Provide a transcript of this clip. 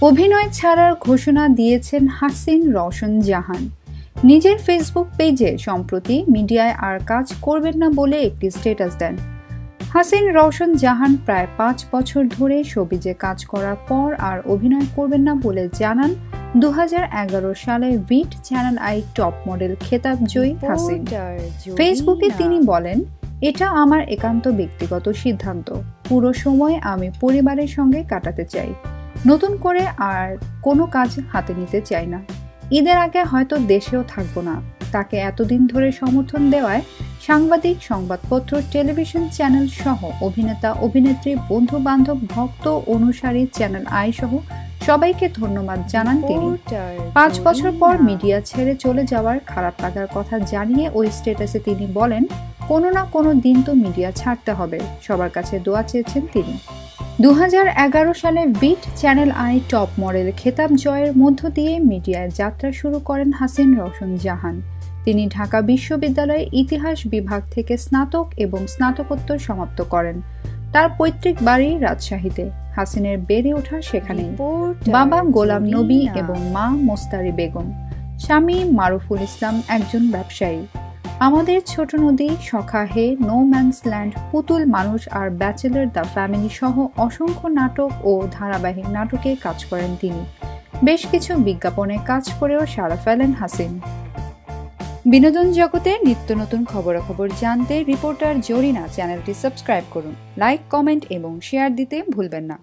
অভিনয় ছাড়ার ঘোষণা দিয়েছেন হাসিন রওশন জাহান। নিজের ফেসবুক পেজে সম্প্রতি মিডিয়ায় আর কাজ করবেন না বলে একটি স্ট্যাটাস দেন। হাসিন রওশন জাহান প্রায় 5 বছর ধরে শোবিজে কাজ করার পর আর অভিনয় করবেন না বলে জানান 2011 সালে ভিট চ্যানেল আই টপ মডেল খেতাব জয়ী হাসিন। ফেসবুকে তিনি বলেন, এটা আমার একান্ত ব্যক্তিগত সিদ্ধান্ত। পুরো সময় আমি পরিবারের সঙ্গে কাটাতে চাই। নতুন করে আর কোনো কাজ হাতে নিতে চাই না। ঈদের আগে হয়তো দেশেও থাকবো না। তাকে এতদিন ধরে সমর্থন দেওয়ায় সাংবাদিক, সংবাদপত্র, টেলিভিশন চ্যানেল সহ অভিনেতা, অভিনেত্রী, বন্ধু বান্ধব, ভক্ত, অনুসারী, চ্যানেল আই সহ সবাইকে ধন্যবাদ জানান তিনি। 5 বছর পর মিডিয়া ছেড়ে চলে যাওয়ার খারাপ লাগার কথা জানিয়ে ওই স্ট্যাটাসে তিনি বলেন, কোনো না কোনো দিন তো মিডিয়া ছাড়তে হবে। সবার কাছে দোয়া চেয়েছেন তিনি। 2011 সালে ভিট চ্যানেল আই টপ মডেল খেতাব জয়ের মধ্য দিয়ে মিডিয়ায় যাত্রা শুরু করেন হাসিন রওশন জাহান। তিনি ঢাকা বিশ্ববিদ্যালয়ের ইতিহাস বিভাগ থেকে স্নাতক এবং স্নাতকোত্তর সমাপ্ত করেন। তার পৈতৃক বাড়ি রাজশাহীতে। হাসিনের বেড়ে ওঠা সেখানেই। বাবা গোলাম নবী এবং মা মোস্তারি বেগম। স্বামী মারুফুল ইসলাম একজন ব্যবসায়ী। আমাদের ছোট নদী, সখা হে, নো ম্যানস ল্যান্ড, পুতুল মানুষ আর ব্যাচেলর দ্য ফ্যামিলি সহ অসংখ্য নাটক ও ধারাবাহিক নাটকে কাজ করেন তিনি। বেশ কিছু বিজ্ঞাপনে কাজ করেও সাড়া ফেলেন হাসিন। বিনোদন জগতে নিত্য নতুন খবরাখবর জানতে রিপোর্টার জরিনা চ্যানেলটি সাবস্ক্রাইব করুন। লাইক, কমেন্ট এবং শেয়ার দিতে ভুলবেন না।